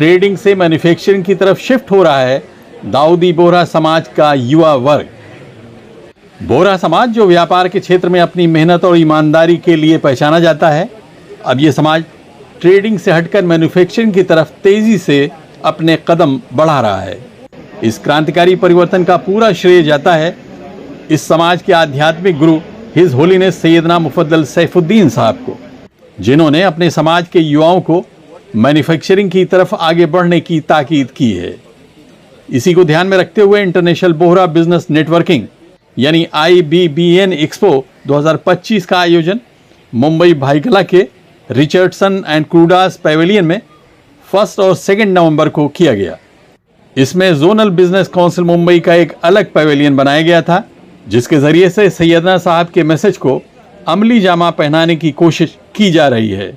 Trading से manufacturing की तरफ शिफ्ट हो रहा है दाऊदी बोहरा समाज का युवा वर्ग। बोहरा समाज जो व्यापार के क्षेत्र में अपनी मेहनत और ईमानदारी के लिए पहचाना जाता है, अब ये समाज ट्रेडिंग से हटकर मैन्युफैक्चरिंग की तरफ तेजी से अपने कदम बढ़ा रहा है। इस क्रांतिकारी परिवर्तन का पूरा श्रेय जाता है इस समाज के आध्यात्मिक गुरु हिज होलीनेस सैयदना मुफद्दल सैफुद्दीन साहब को, जिन्होंने अपने समाज के युवाओं को मैन्युफैक्चरिंग की तरफ आगे बढ़ने की ताकीद की है। इसी को ध्यान में रखते हुए इंटरनेशनल बोहरा बिजनेस नेटवर्किंग यानी IBBN एक्सपो 2025 का आयोजन मुंबई भाईकला के रिचर्डसन एंड क्रूडास पैवेलियन में 1 और 2 नवंबर को किया गया। इसमें जोनल बिजनेस काउंसिल मुंबई का एक अलग पैवेलियन बनाया गया था, जिसके जरिए से सैयदना साहब के मैसेज को अमली जामा पहनाने की कोशिश की जा रही है।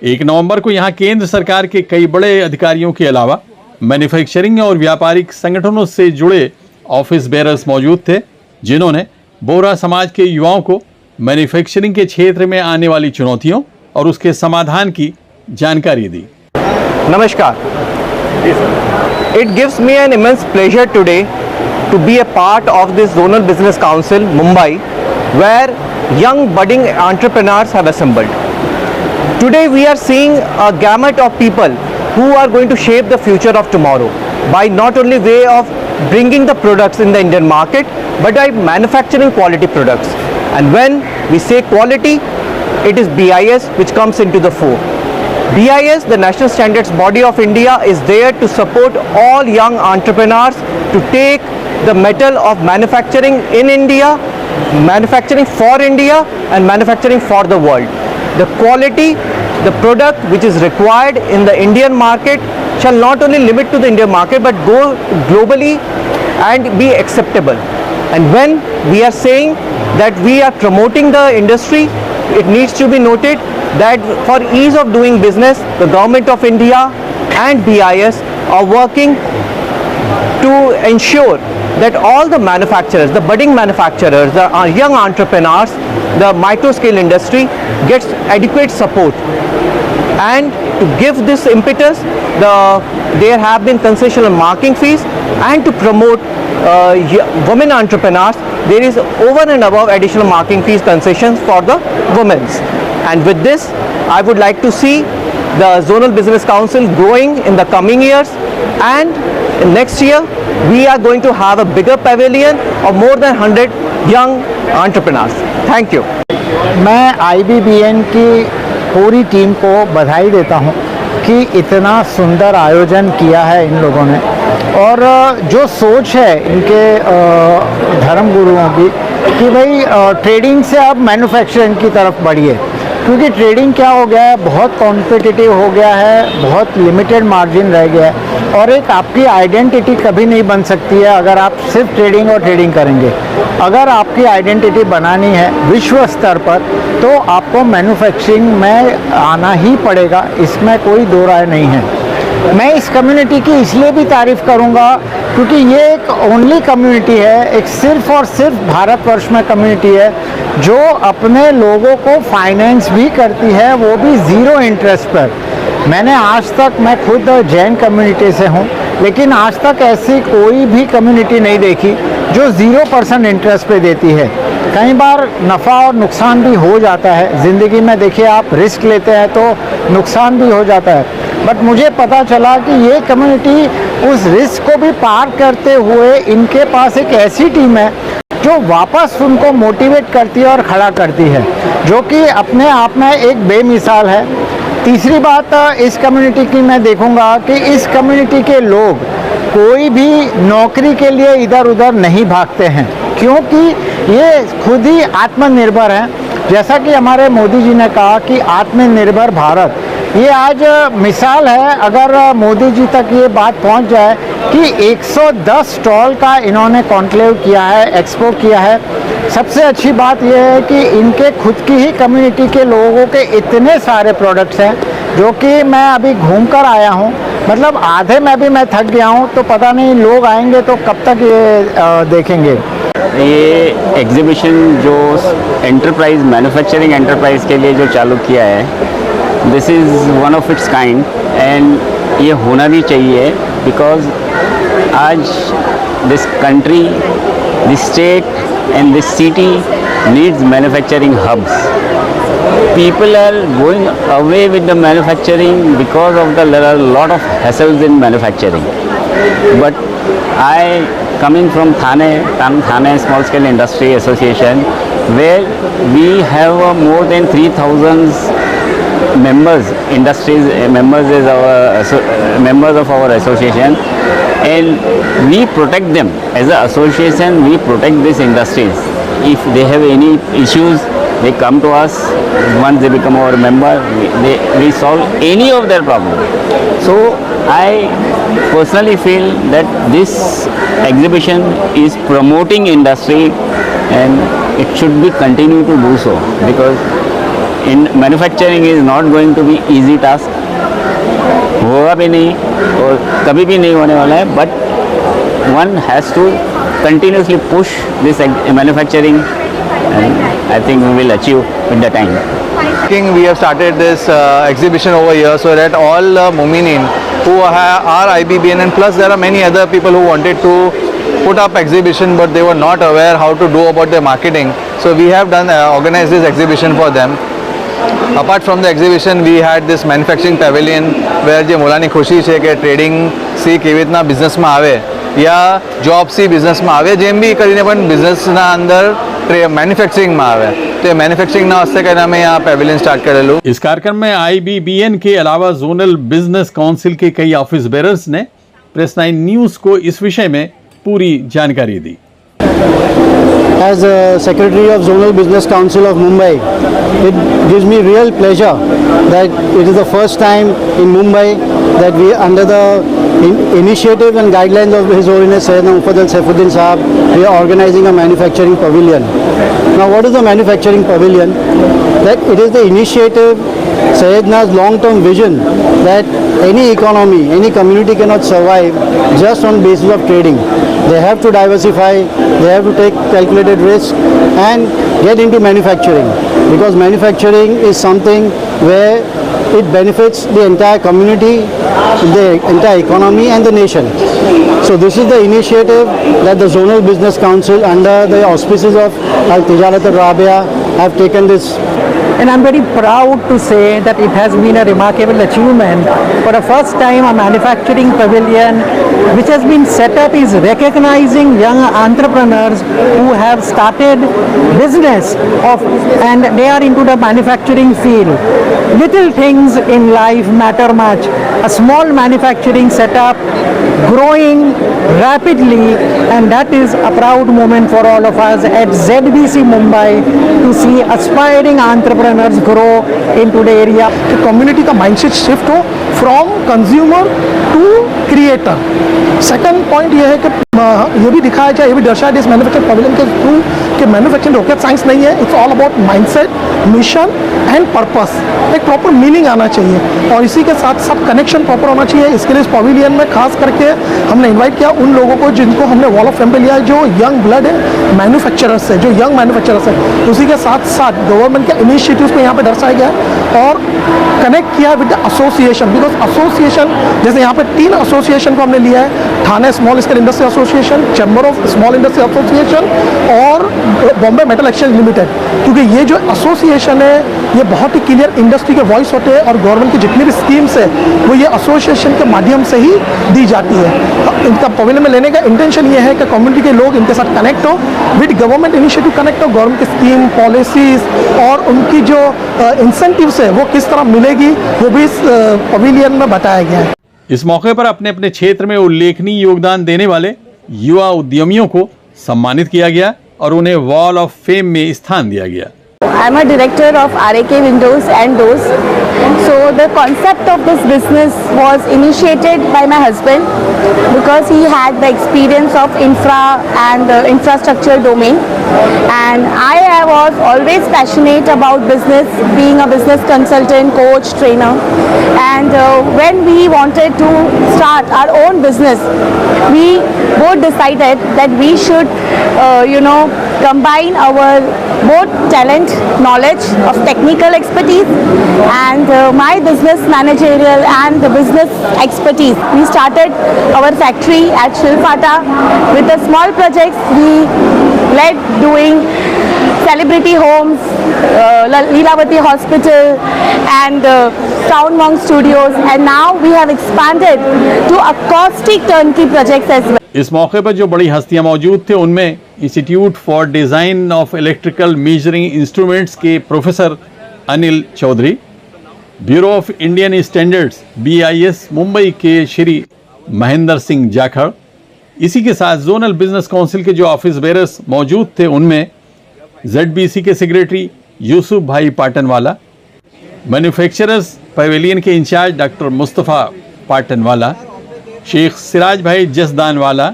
1 नवंबर को यहां केंद्र सरकार के कई बड़े अधिकारियों के अलावा मैन्युफैक्चरिंग और व्यापारिक संगठनों से जुड़े ऑफिस बेयरर्स मौजूद थे, जिन्होंने बोहरा समाज के युवाओं को मैन्युफैक्चरिंग के क्षेत्र में आने वाली चुनौतियों और उसके समाधान की जानकारी दी। नमस्कार। It gives me an immense pleasure today to be a part of this Zonal Business Council, Mumbai, where young budding entrepreneurs have assembled. Today we are seeing a gamut of people who are going to shape the future of tomorrow by not only way of bringing the products in the Indian market, but by manufacturing quality products. And when we say quality, it is BIS which comes into the fore. BIS, the National Standards Body of India, is there to support all young entrepreneurs to take the mettle of manufacturing in India, manufacturing for India, and manufacturing for the world. The quality, the product which is required in the Indian market shall not only limit to the Indian market but go globally and be acceptable. And when we are saying that we are promoting the industry, it needs to be noted that for ease of doing business, the Government of India and BIS are working to ensure that all the manufacturers, the budding manufacturers, the young entrepreneurs, the micro scale industry gets adequate support. And to give this impetus, there have been concessional marking fees, and to promote women entrepreneurs, there is over and above additional marking fees concessions for the women. And with this, I would like to see the Zonal Business Council growing in the coming years, and next year we are going to have a bigger pavilion of more than 100 young entrepreneurs. Thank you. मैं IBBN की पूरी team को बधाई देता हूं कि इतना सुंदर आयोजन किया है इन लोगों ने, और जो सोच है इनके धर्म गुरुओं की कि भाई ट्रेडिंग से आप मैन्युफैक्चरिंग की तरफ बढ़िए, क्योंकि ट्रेडिंग क्या हो गया है, बहुत कॉम्पिटिटिव हो गया है, बहुत लिमिटेड मार्जिन रह गया है, और एक आपकी आइडेंटिटी कभी नहीं बन सकती है अगर आप सिर्फ ट्रेडिंग और ट्रेडिंग करेंगे। अगर आपकी आइडेंटिटी बनानी है विश्व स्तर पर तो आपको मैन्युफैक्चरिंग में आना ही पड़ेगा, इसमें कोई दो राय नहीं है। मैं इस कम्युनिटी की इसलिए भी तारीफ़ करूंगा क्योंकि ये एक ओनली कम्युनिटी है, एक सिर्फ और सिर्फ भारतवर्ष में कम्युनिटी है जो अपने लोगों को फाइनेंस भी करती है, वो भी ज़ीरो इंटरेस्ट पर। मैंने आज तक, मैं खुद जैन कम्युनिटी से हूँ, लेकिन आज तक ऐसी कोई भी कम्युनिटी नहीं देखी जो 0% इंटरेस्ट पे देती है। कई बार नफ़ा और नुकसान भी हो जाता है ज़िंदगी में, देखिए आप रिस्क लेते हैं तो नुकसान भी हो जाता है, बट मुझे पता चला कि ये कम्युनिटी उस रिस्क को भी पार करते हुए इनके पास एक ऐसी टीम है जो वापस उनको मोटिवेट करती है और खड़ा करती है, जो कि अपने आप में एक बेमिसाल है। तीसरी बात इस कम्युनिटी की मैं देखूंगा कि इस कम्युनिटी के लोग कोई भी नौकरी के लिए इधर उधर नहीं भागते हैं, क्योंकि ये खुद ही आत्मनिर्भर हैं। जैसा कि हमारे मोदी जी ने कहा कि आत्मनिर्भर भारत, ये आज मिसाल है। अगर मोदी जी तक ये बात पहुंच जाए कि 110 स्टॉल का इन्होंने कॉन्क्लेव किया है, एक्सपो किया है। सबसे अच्छी बात यह है कि इनके खुद की ही कम्युनिटी के लोगों के इतने सारे प्रोडक्ट्स हैं जो कि मैं अभी घूम कर आया हूँ, मतलब आधे में भी मैं थक गया हूँ, तो पता नहीं लोग आएंगे तो कब तक ये देखेंगे। ये एग्जीबिशन जो एंटरप्राइज, मैन्युफैक्चरिंग एंटरप्राइज के लिए जो चालू किया है, this is one of its kind, and ये होना भी चाहिए, बिकॉज आज this country, this state and this city needs manufacturing hubs. People are going away with the manufacturing because of there are a lot of hassles in manufacturing. But I, coming from Thane Small Scale Industry Association, where we have more than 3,000 members, members is our members of our association, and we protect them as an association. We protect these industries. If they have any issues, they come to us. Once they become our member, we solve any of their problem. So I personally feel that this exhibition is promoting industry, and it should be continue to do so, because in manufacturing is not going to be easy task. होगा भी नहीं और कभी भी नहीं होने वाला है, but one has to continuously push this manufacturing, and I think we will achieve with the time. We have started this exhibition over here so that all Muminin who are IBBN, and plus there are many other people who wanted to put up exhibition but they were not aware how to do about their marketing. So we have done organized this exhibition for them. Apart from the exhibition, we had this manufacturing pavilion where જે મોલાની ખુશી છે કે trading C કેવી રીતના બિઝનેસમાં આવે યા job C બિઝનેસમાં આવે, જેમ બી કરીને પણ બિઝનેસના અંદર મેન્યુફેક્ચરિંગમાં આવે, તો એ મેન્યુફેક્ચરિંગના હસ્તે કરીને અમે આ પેવેલિયन સ્ટાર્ટ કરેલું. इस कार्यक्रम में IBBN के अलावा जोनल बिजनेस काउंसिल के कई ऑफिस बेरर्स ने प्रेस 9 न्यूज को इस विषय में पूरी जानकारी दी. As Secretary of Zonal Business Council of Mumbai, it gives me real pleasure that it is the first time in Mumbai that we, under the initiative and guidelines of His Holiness Sayyidina Mufaddal Saifuddin Sahab, we are organizing a manufacturing pavilion. Now, what is the manufacturing pavilion? That it is the initiative, Sayyidina's long-term vision that any economy, any community cannot survive just on basis of trading. They have to diversify, they have to take calculated risk and get into manufacturing, because manufacturing is something where it benefits the entire community, the entire economy and the nation. So this is the initiative that the Zonal Business Council under the auspices of Al-Tijarat Al-Rabia have taken this. And I'm very proud to say that it has been a remarkable achievement. For the first time, a manufacturing pavilion which has been set up is recognizing young entrepreneurs who have started business and they are into the manufacturing field. Little things in life matter much. A small manufacturing setup growing rapidly, and that is a proud moment for all of us at ZBC Mumbai to see aspiring entrepreneurs grow into the area. कि community का mindset shift हो from consumer to creator. Second point ये है कि ये भी दिखाया जाए, ये भी दर्शाया इस मैन्युफैक्चरिंग पवेलियन के थ्रू कि मैन्युफैक्चरिंग रॉकेट साइंस नहीं है. It's all about mindset, mission and purpose. एक प्रॉपर मीनिंग आना चाहिए और इसी के साथ सब कनेक्शन प्रॉपर होना चाहिए. इसके लिए इस पवेलियन में खास करके हमने इन्वाइट किया उन लोगों को जिनको हमने वॉल ऑफ फेम पे लिया है, जो यंग ब्लड है, मैन्युफैक्चरर्स है, जो यंग मैन्युफैक्चरर्स है. उसी के साथ साथ गवर्नमेंट के इनिशिएटिव्स पे यहाँ पे दर्शाया गया है और कनेक्ट किया with the association. Because association जैसे यहाँ पे 3 एसोसिएशन को हमने लिया है, Thane small scale industry association, chamber of small industry association और बॉम्बे मेटल एक्सचेंज लिमिटेड. क्योंकि ये जो एसोसिएशन है ये बहुत ही क्लियर इंडस्ट्री के वॉइस होते हैं और गवर्नमेंट की जितनी भी स्कीम्स है वो ये एसोसिएशन के माध्यम से ही दी जाती है. इनका पवेलियन में लेने का इंटेंशन ये है कि कम्युनिटी के लोग इनके साथ कनेक्ट हो, विद गवर्नमेंट इनिशिएटिव कनेक्ट हो, गवर्नमेंट की स्कीम पॉलिसीज और उनकी जो इंसेंटिव्स है वो किस तरह मिलेगी वो भी इस पवेलियन में बताया गया है. इस मौके पर अपने अपने क्षेत्र में उल्लेखनीय योगदान देने वाले युवा उद्यमियों को सम्मानित किया गया और उन्हें वॉल ऑफ फेम में स्थान दिया गया. I'm a director of RAK Windows and Doors. So the concept of this business was initiated by my husband because he had the experience of infra and infrastructure domain, and I was always passionate about business, being a business consultant, coach, trainer. And when we wanted to start our own business, we both decided that we should combine our more talent, knowledge of technical expertise and my business managerial and the business expertise. We started our factory at Shilfata with a small projects. We led doing celebrity homes, Leelavati Hospital and Town Monk Studios, and now we have expanded to acoustic turnkey projects as well. इस मौके पर जो बड़ी हस्तियां मौजूद थे उनमें institute for design of electrical measuring instruments के professor Anil Chaudhary, bureau of Indian standards BIS Mumbai के श्री महेंद्र सिंह जाखड़। इसी के साथ जोनल बिजनेस काउंसिल के जो ऑफिस बेरर्स मौजूद थे उनमें ZBC के सेक्रेटरी यूसुफ भाई पाटनवाला, मैन्युफैक्चरर्स पवेलियन के इंचार्ज डॉक्टर मुस्तफ़ा पाटनवाला, शेख सिराज भाई जसदानवाला,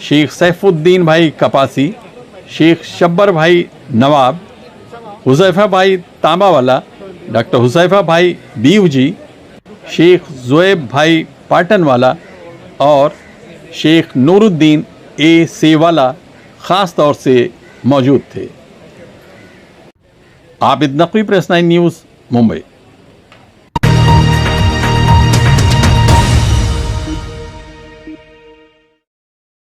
शेख सैफुद्दीन भाई कपासी, शेख शब्बर भाई नवाब, हुज़ैफ़ा भाई तांबावाला, डॉक्टर हुज़ैफ़ा भाई बीवजी, शेख ज़ुएब भाई पाटनवाला और शेख नूरुद्दीन ए सेवाला ख़ास तौर से मौजूद थे। Abid Naqvi, press 9 news, Mumbai.